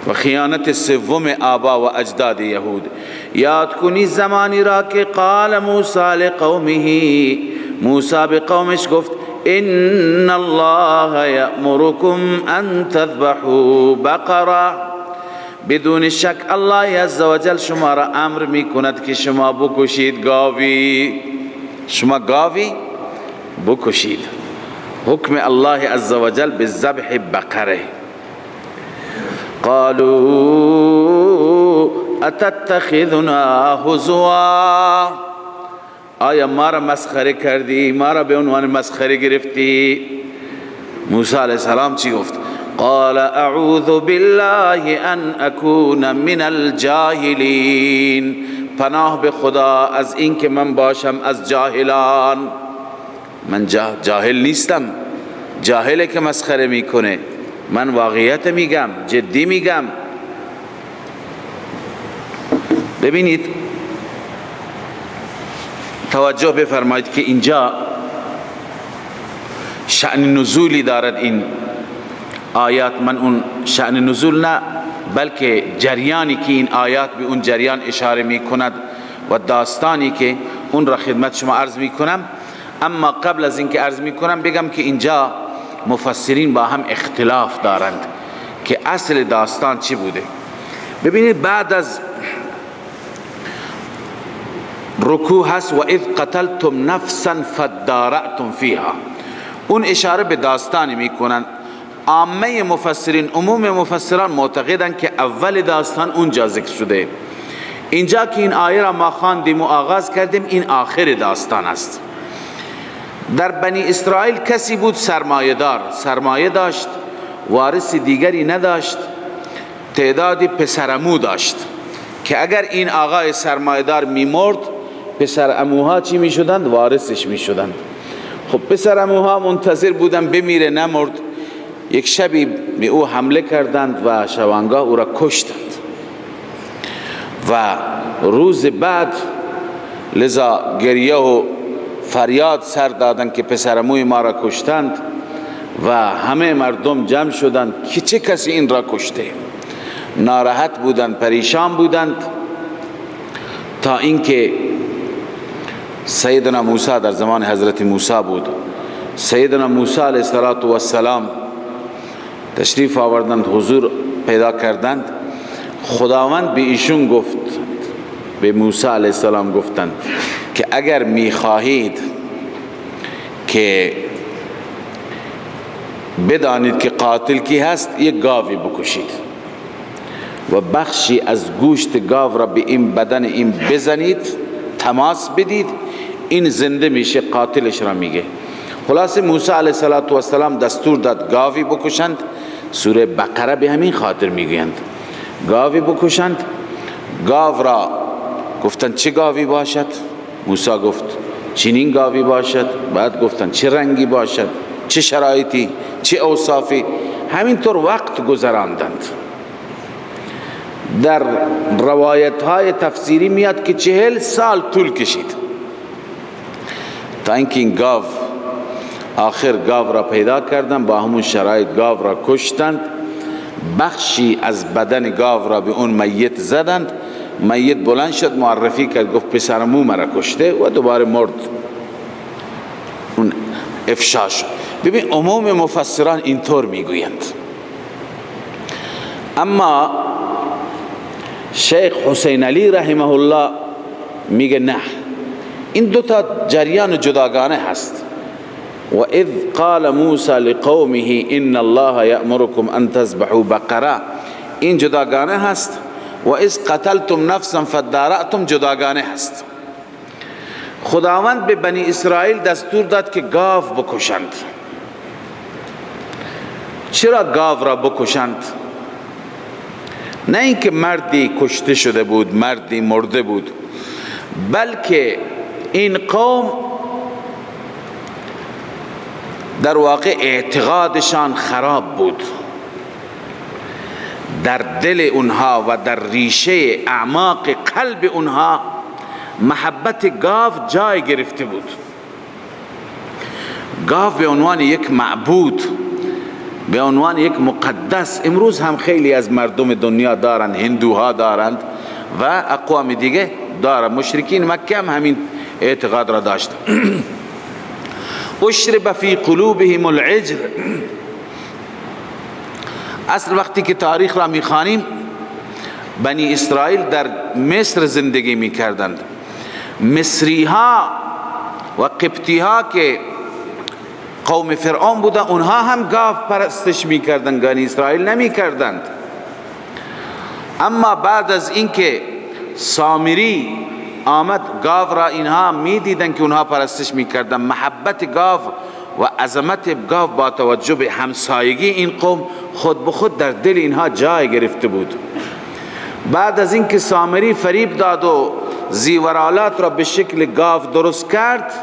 و خیانت سوم آبا و اجداد یهود. یاد کنید زمانی را که قال موسی لقومه، موسی به قومش گفت إِنَّ اللَّهَ يَأْمُرُكُمْ أَن تَذْبَحُوا بَقَرَةً. بدون شک الله عزوجل شما را امر می کند که شما بکشید گاوی. شما گاوی بکشید. حکم الله عزوجل به ذبح بقره. قالوا اتتخذنا هزوا، آیا ما را مسخره کردی؟ ما را به عنوان مسخره گرفتی؟ موسی علیه السلام چی گفت؟ قال اعوذ بالله ان اكون من الجاهلین، پناه به خدا از این که من باشم از جاهلان. من جاهل نیستم. جاهله که مسخره میکنه، من واقعیت میگم، جدی میگم. ببینید، توجه بفرمایید که اینجا شأن نزولی دارد این آیات. من اون شأن نزول نه، بلکه جریانی که این آیات به اون جریان اشاره می کند و داستانی که اون را خدمت شما عرض می کنم. اما قبل از اینکه عرض می کنم بگم که اینجا مفسرین با هم اختلاف دارند که اصل داستان چی بوده. ببینید بعد از رکوع هست و اذ قتلتم نفسا فادارأتم فیها، اون اشاره به داستانی می کنند. عامه مفسرین، عموم مفسران معتقدند که اول داستان اونجا ذکر شده. اینجا که این آیه را ما خواندیم و آغاز کردیم، این آخر داستان است. در بنی اسرائیل کسی بود سرمایه‌دار، سرمایه داشت، وارث دیگری نداشت، تعدادی پسرمو داشت که اگر این آقای سرمایه‌دار می‌مرد پسر اموها چی می شدند؟ وارثش می شدند. خب پسر اموها منتظر بودن بمیره، نمرد. یک شبی به او حمله کردند و شبانگاه او را کشتند و روز بعد لذا گریه و فریاد سر دادند که پسر اموی ما را کشتند و همه مردم جمع شدند که چه کسی این را کشته. ناراحت بودند، پریشان بودند، تا اینکه سیدنا موسی در زمان حضرت موسی بود. سیدنا موسی علیه السلام تشریف آوردند، حضور پیدا کردند. خداوند به ایشون گفت، به موسی علیه السلام گفتند که اگر میخواهید که بدانید که قاتل کی هست، یک گاوی بکشید و بخشی از گوشت گاو را به این بدن این بزنید، تماس بدید، این زنده میشه، قاتلش را میگه. خلاص موسی علیه السلام دستور داد گاوی بکشند. سوره بقره به همین خاطر میگویند گاوی بکشند. گاو را گفتند چه گاوی باشد؟ موسی گفت چنین گاوی باشد. بعد گفتند چه رنگی باشد، چه شرایطی، چه اوصافی. همینطور وقت گذراندند. در روایت های تفسیری میاد که 40 سال طول کشید تا اینکه این گاو، آخر گاو را پیدا کردند، با همون شرایط گاو را کشتند، بخشی از بدن گاو را به اون میت زدند. میت بلند شد، معرفی کرد، گفت پسر امو مرا کشته و دوباره مرد. اون افشا شد. ببین عموم مفسران اینطور میگویند، اما شیخ حسین علی رحمه الله میگه نه، این دو تا جریان جداگانه هست. و اذ قال موسی لقومه ان الله یأمرکم ان تذبحوا بقره، این جداگانه هست. و اذ قتلتم نفسا فادارأتم جداگانه هست. خداوند به بنی اسرائیل دستور داد که گاو بکشند. چرا گاو را بکشند؟ نه اینکه مردی کشته شده بود، مردی مرده بود، بلکه این قوم در واقع اعتقادشان خراب بود. در دل اونها و در ریشه اعماق قلب اونها محبت گاو جای گرفته بود. گاو به عنوان یک معبود، به عنوان یک مقدس، امروز هم خیلی از مردم دنیا دارند، هندوها دارند و اقوام دیگه دارند. مشرکین مکه هم همین اعتقاد را داشت. اشرب فی قلوبهم العجل. اصل وقتی که تاریخ را میخوانیم، بنی اسرائیل در مصر زندگی میکردند. مصری ها و قبطی ها که قوم فرعون بودن، اونها هم گاو پرستش میکردند، بنی اسرائیل نمیکردند. اما بعد از اینکه سامری آمد، گاو را اینها میدیدن که اونها پرستش میکردن. محبت گاو و عظمت گاو با توجه به همسایگی این قوم خود به خود در دل اینها جای گرفته بود. بعد از اینکه سامری فریب داد و زیورالات را به شکل گاو درست کرد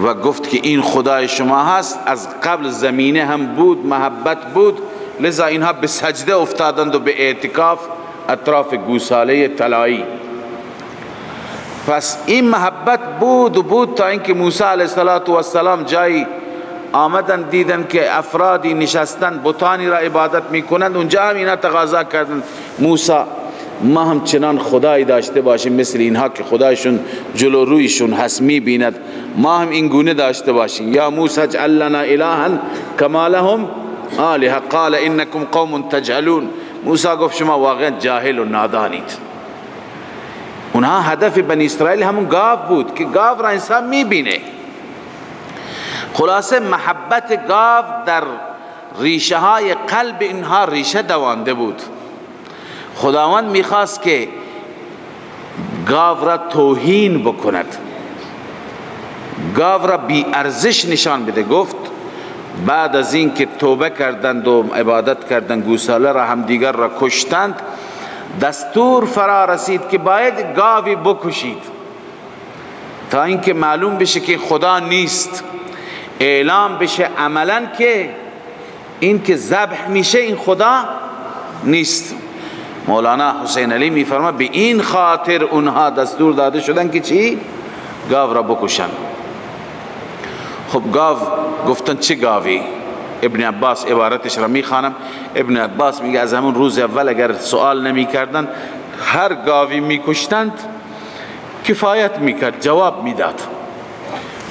و گفت که این خدای شما هست، از قبل زمینه هم بود، محبت بود، لذا اینها به سجده افتادند و به اعتکاف اطراف گوساله طلایی. پس این محبت بود تا اینکه موسی علیه السلام جایی آمدن دیدن که افرادی نشستن بتانی را عبادت میکنند. اونجا هم اینا تقاضا کردن موسی ما هم چنان خدایی داشته باشیم مثل اینها که خدایشون جلو رویشون هست میبیند، ما هم این گونه داشته باشیم. یا موسی اجعل لنا الها کما لهم آلهه قال انکم قوم تجهلون. موسی گفت شما واقعا جاهل و نادانید. اونها هدف بنی اسرائیل همون گاو بود که گاو را انسان میبینه. خلاصه محبت گاو در ریشه های قلب اینها ریشه دوانده بود. خداوند میخواست که گاو را توهین بکند، گاو را بی ارزش نشان بده. گفت بعد از این که توبه کردند و عبادت کردند، گوساله را هم دیگر را کشتند، دستور فرا رسید که باید گاوی بکشید تا اینکه معلوم بشه که خدا نیست، اعلام بشه عملا که این که ذبح میشه این خدا نیست. مولانا حسین علی میفرما به این خاطر اونها دستور داده شدن که چی؟ گاو را بکشن. خب گاو گفتن چه گاوی؟ ابن عباس عبارتش را میخوانم. ابن عباس میگه از همون روز اول اگر سوال نمی کردن هر گاوی میکشتند کفایت میکرد، جواب میداد،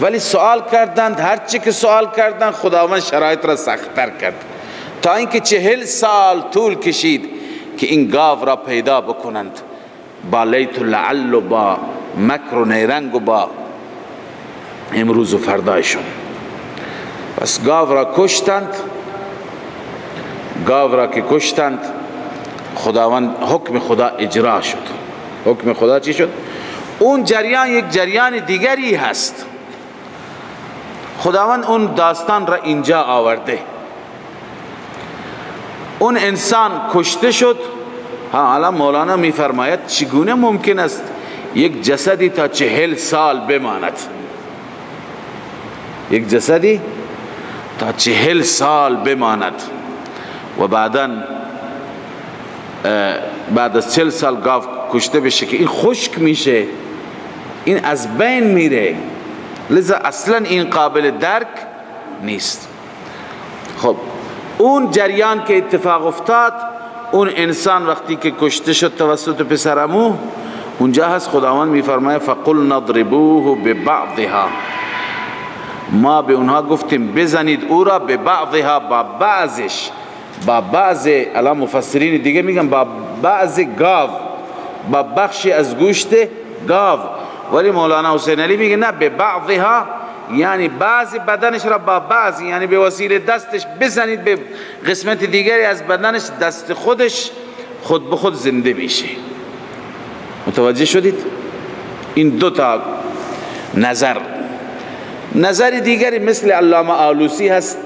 ولی سوال کردند، هرچی که سوال کردند خداوند شرایط را سخت‌تر کرد تا اینکه 40 سال طول کشید که این گاو را پیدا بکنند با لیت و لعل و با مکر و نیرنگ و با امروز و فردایشون. پس گاو را کشتند. گاو را که کشتند خداوند حکم خدا اجرا شد. حکم خدا چی شد؟ اون جریان یک جریان دیگری هست. خداوند اون داستان را اینجا آورده. اون انسان کشته شد. حالا مولانا میفرماید چگونه ممکن است یک جسدی تا 40 سال بماند؟ یک جسدی تا 40 سال بماند و بعد از 40 سال گاو کشته بشه که این خشک میشه، این از بین میره، لذا اصلا این قابل درک نیست. خب اون جریان که اتفاق افتاد، اون انسان وقتی که کشته شد توسط پسرعمو، اونجا هست خداوند میفرماید فقل نضربوه ببعضها، ما به اونها گفتیم بزنید او را ببعضها، با بعضش، با بعض، الان مفسرین دیگه میگن با بعض گاو، با بخشی از گوشت گاو، ولی مولانا حسین علی میگه نه ببعضها، یعنی بعضی بدنش را با بعضی، یعنی به وسیله دستش بزنید به قسمت دیگری از بدنش، دست خودش خود به خود زنده میشه. متوجه شدید؟ این دو تا نظر دیگری مثل علامه آلوسی هست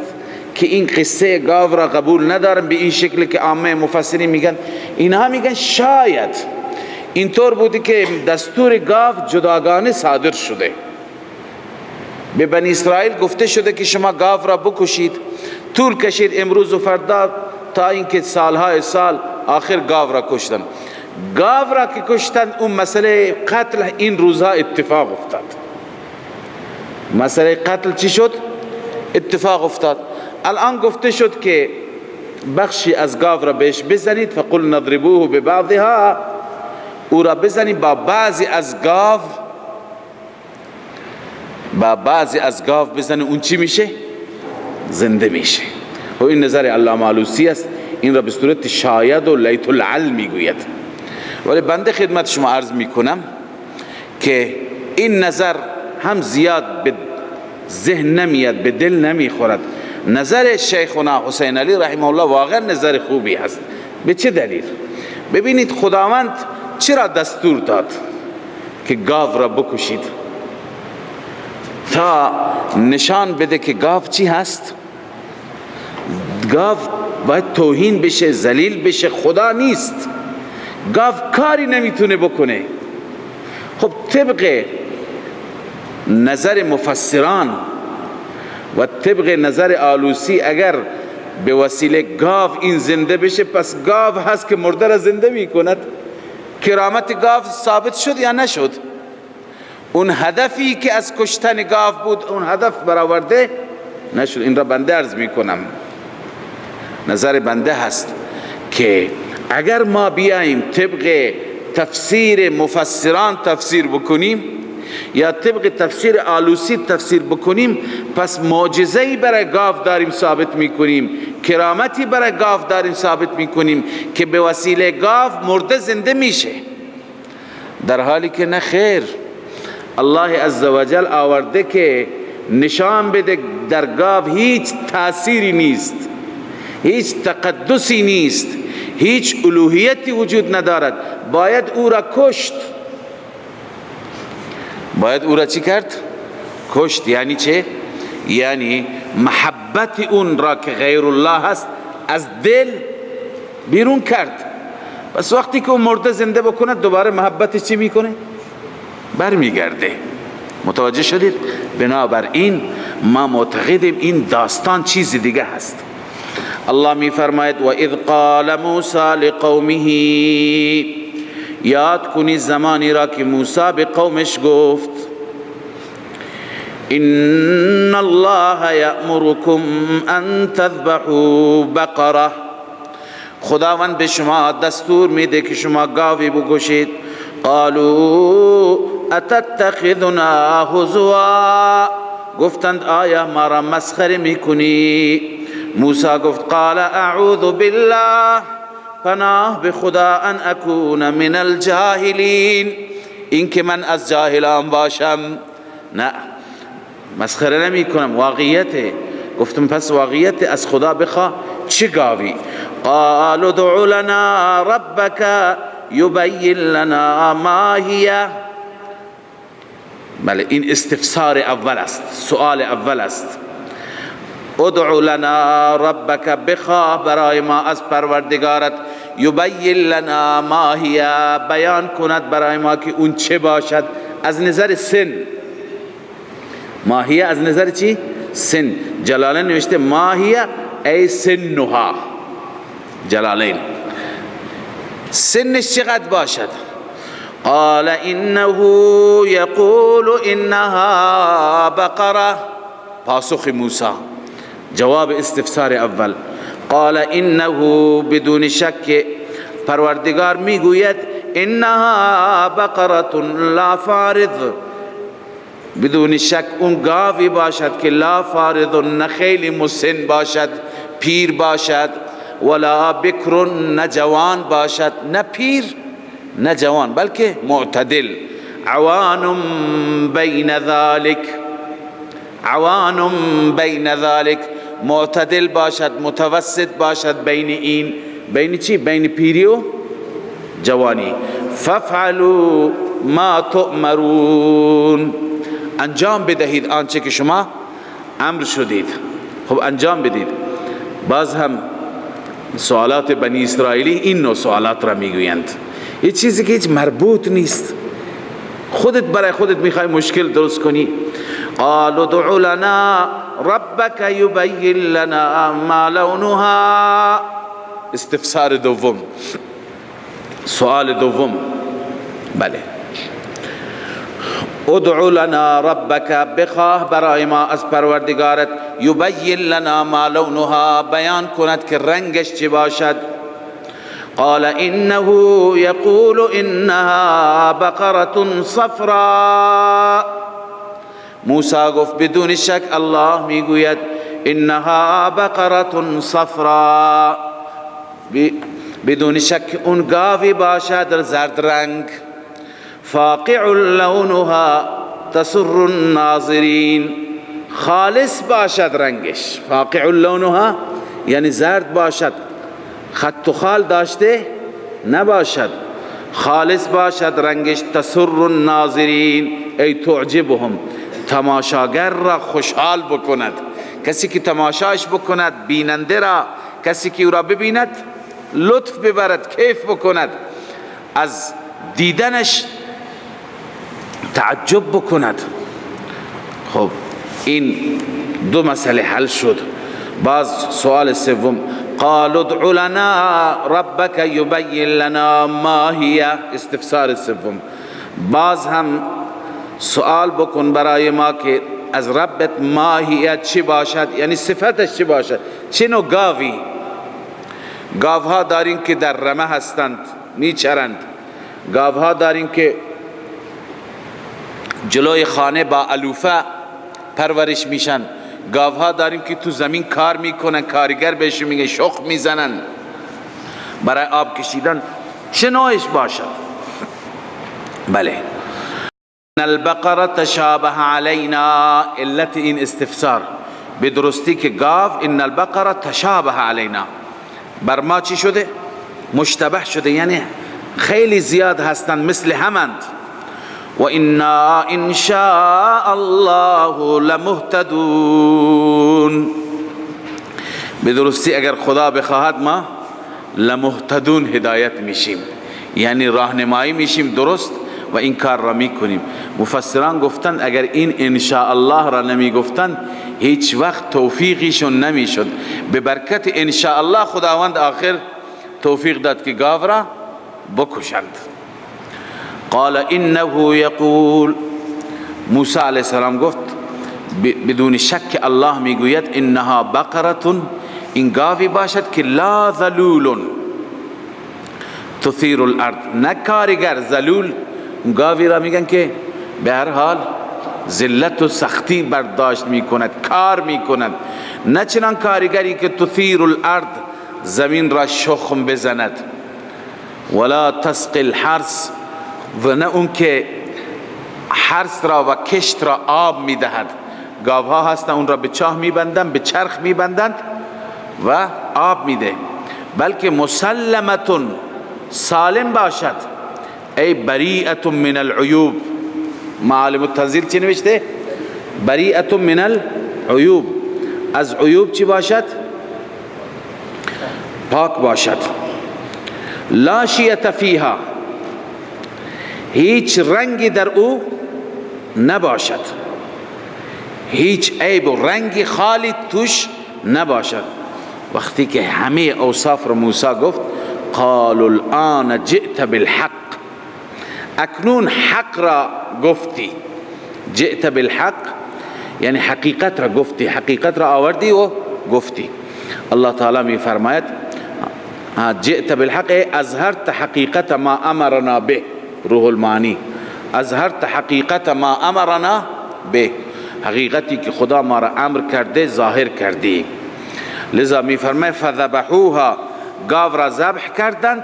که این قصه گاو را قبول ندارن به این شکل که عامه مفسرین میگن. اینها میگن شاید اینطور بوده که دستور گاو جداگانه صادر شده، به بنی اسرائیل گفته شده که شما گاو را بکشید، طول کشید امروز و فردا تا اینکه سالهای سال آخر گاو را کشتن. گاو را که کشتن اون مسئله قتل این روزها اتفاق افتاد. مسئله قتل چی شد؟ اتفاق افتاد. الان گفته شد که بخشی از گاو را بهش بزنید، فقل نضربوه ببعضها، او را بزنید با بعضی از گاو، با بعضی از گاو بزنید، اون چی میشه؟ زنده میشه. و این نظر علامه آلوسی است، این را به صورت شاید و لیت العل میگوید. ولی بنده خدمت شما عرض میکنم که این نظر هم زیاد به ذهن نمیاد، به دل نمیخورد. نظر شیخنا حسین علی رحمه الله واقعا نظر خوبی هست. به چه دلیل؟ ببینید خداوند چرا دستور داد که گاو را بکشید؟ تا نشان بده که گاو چی هست؟ گاو باید توهین بشه، ذلیل بشه، خدا نیست. گاو کاری نمیتونه بکنه. خب طبق نظر مفسران و طبق نظر آلوسی اگر به وسیله گاو این زنده بشه، پس گاو هست که مرده را زنده می کند. کرامت گاو ثابت شد یا نشد؟ اون هدفی که از کشتن گاو بود اون هدف برآورده نشد. این را بنده عرض می کنم، نظر بنده هست که اگر ما بیاییم طبق تفسیر مفسران تفسیر بکنیم یا طبق تفسیر آلوسی تفسیر بکنیم، پس معجزه‌ای برای گاو داریم ثابت میکنیم، کرامتی برای گاو داریم ثابت میکنیم که به وسیله گاو مرده زنده میشه، در حالی که نه خیر. الله عزوجل آورده که نشان بده در گاو هیچ تأثیری نیست، هیچ تقدسی نیست، هیچ الوهیتی وجود ندارد. باید او را کشت. باید او را چی کرد؟ کشت. یعنی چه؟ یعنی محبت اون را که غیر الله هست از دل بیرون کرد. بس وقتی که اون مرده زنده بکنه دوباره محبتش چی میکنه؟ برمیگرده. متوجه شدید؟ بنابراین ما معتقدیم این داستان چیز دیگه هست. الله میفرماید و اذ قال موسی لقومه، یاد کنی زمانی را که موسی به قومش گفت ان الله یأمرکم ان تذبحوا بقره، خداوند به شما دستور میده که شما گاوی بکشید. قالوا اتتخذنا هزوا، گفتند آیا ما را مسخره میکنی؟ موسی گفت قال اعوذ بالله، پناه به خدا، ان اکون من الجاهلین، این که من از جاهلان باشم. نه مسخره نمی کنم، واقعیته. گفتم پس واقعیت از خدا بخوا چه گاوی؟ قال ادع لنا ربک یبین لنا ما هی. بله این استفسار اول است، سؤال اول است. ادع لنا ربک، بخواه برای ما از پروردگارت، یبین لنا ما هی، بیان کند برای ما که اون چه باشد از نظر سن. ماهیه از نظر چی؟ سن. جلالین نوشته ماهیه ای سنها، جلالین سنش چقدر باشد؟ قال انه یقول انها بقره، پاسخ موسی، جواب استفسار اول. قال انه، بدون شک پروردگار میگوید انها بقره لا فارض، بدون شک اون گاوی باشد که لا فارض، نه خیلی مسن باشد پیر باشد، ولا بکر، نه جوان باشد، نه پیر نه جوان بلکه معتدل. عوان بین ذلك، عوان بین ذلك، معتدل باشد، متوسط باشد بین این، بین چی؟ بین پیری و جوانی. فافعلوا ما تؤمرون، انجام بدهید آنچه که شما امر شدید. خب انجام بدید. باز هم سوالات بنی اسرائیلی این نوع سوالات را میگویند، یه چیزی که هیچ مربوط نیست، خودت برای خودت میخوای مشکل درست کنی. قالوا ادع لنا ربک یبین لنا ما لونها، استفسار دوم، سوال دوم. بله ادع لنا ربک، بخواه برای ما از پروردگارت، یبین لنا ما لونها، بیان کند که رنگش چی باشد. قال انه یقول انها بقره صفراء، موسی گفت بدون شک الله میگوید انها بقره صفراء، بدون شک اون گاوی باشد زرد رنگ. فاقع لونها تسر الناظرین، خالص باشد رنگش. فاقع لونها یعنی زرد باشد، خط و خال داشته نباشد، خالص باشد رنگش. تسر الناظرین ای تعجبهم، تماشاگر را خوشحال بکند. کسی که تماشاش بکند، بیننده را، کسی که او را ببیند لطف ببرد، کیف بکند، از دیدنش تعجب بکند. خب این دو مسئله حل شد. باز سوال سوم، قال ادع لنا ربک یبین لنا ما هی، استفسار سوم. باز هم سوال بکن برای ما که از ربت ماهیت چی باشد، یعنی صفتش چی باشد، چه نوع گاوی. گاوها داریم که در رمه هستند میچرند، گاوها داریم که جلوی خانه با علوفه پرورش میشن، گاوها داریم که تو زمین کار میکنن، کارگر بهشون میگه شخ میزنن برای آب کشیدن. چه نوعش باشد؟ بله ان البقره تشابه علینا، علت این استفسار به درستی که گاو ان البقره تشابه علینا، بر ما چی شده؟ مشتبه شده، یعنی خیلی زیاد هستند، مثل همند. و انا ان شاء الله لمهتدون، به درستی اگر خدا بخواهد ما لمهتدون هدایت میشیم، یعنی راهنمایی میشیم درست و این کار را میکنیم. مفسران گفتند اگر این انشاء الله را نمیگفتند هیچ وقت توفیقیشون نمیشد. به برکت انشاء الله خداوند آخر توفیق داد که گاو را بکشند. قال انه یقول، موسی علیه السلام گفت بدون شک الله میگوید انها بقره، این گاوی باشد که لا ذلول تثیر الارض، نه کارگر. ذلول گاوی را میگن که به هر حال ذلت و سختی برداشت میکند، کار میکند، نه چنان کارگری که تثیر الارض زمین را شخم بزند. ولا تسقی الحرث، و نه اون که حرث را و کشت را آب میدهد. گاوها هستن اون را به چاه میبندند، به چرخ میبندند و آب میده. بلکه مسلمتون، سالم باشد، ای بریئت من العیوب. معالم التنزیل چی نوشته؟ بریئت من العیوب، از عیوب چی باشد؟ پاک باشد. لا شیئة فیها، هیچ رنگی در او نباشد، هیچ عیب و رنگی خالی توش نباشد. وقتی که همه اوصاف را موسی گفت، قالوا الان جئت بالحق، اکنون حق را گفتی. جئت بالحق یعنی حقیقت را گفتی، حقیقت را آوردی و گفتی. الله تعالی می فرماید جئت بالحق اظهرت حقیقت ما امرنا به. روح المعانی، اظهرت حقیقت ما امرنا به، حقیقتی که خدا ما را امر کرده ظاهر کردی. لذا می فرماید فذبحوها، گاو را ذبح کردند،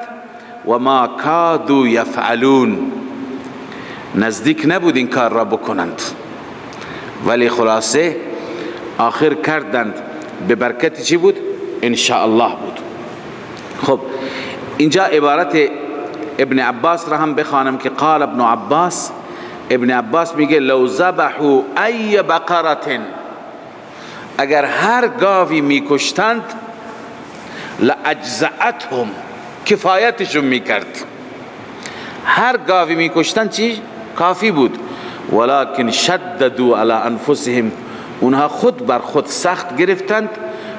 و ما کادوا یفعلون، نزدیک نبود این کار را بکنند، ولی خلاصه آخر کردند. به برکت چی بود؟ انشاء الله بود. خب اینجا عبارت ابن عباس را هم بخوانم که قال ابن عباس، ابن عباس میگه لو ذبحوا ای بقرة، اگر هر گاوی میکشتند لاجزأتهم، کفایتشون میکرد. هر گاوی میکشتند چی؟ کافی بود. ولكن شددوا على انفسهم، اونها خود بر خود سخت گرفتند.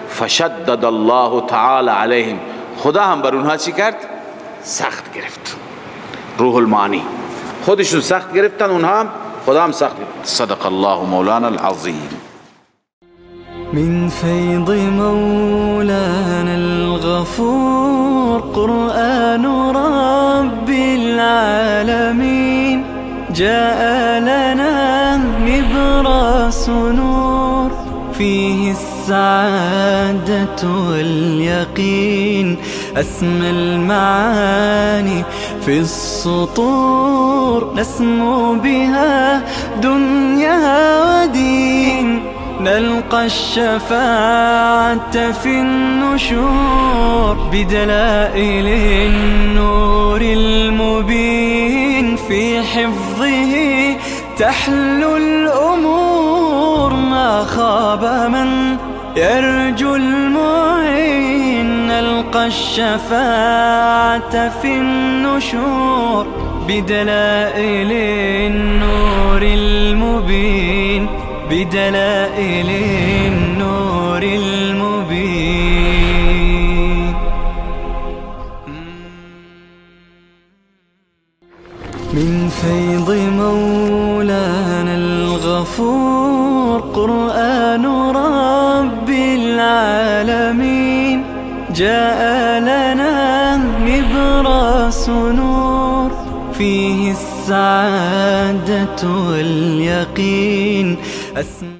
فشدد الله تعالی علیهم، خدا هم بر اونها چی کرد؟ سخت گرفت. روح المعانی، خودشون سخت گرفتن، اونها هم خدا هم سخت گرفت. صدق الله مولانا العظیم. من فيض مولانا الغفور قرآن رب العالمين، جاء لنا نبراس نور فيه السعادة واليقين، أسمى المعاني في السطور نسمو بها دنيا ودين، نلقى الشفاعة في النشور بدلائل النور المبين، في حفظه تحلو الأمور، ما خاب من يرجو المعين، نلقى الشفاعة في النشور بدلائل النور المبين، بدلائل النور المبين. من فيض مولانا الغفور قرآن رب العالمين، جاء لنا نبراس نور فيه السعادة واليقين.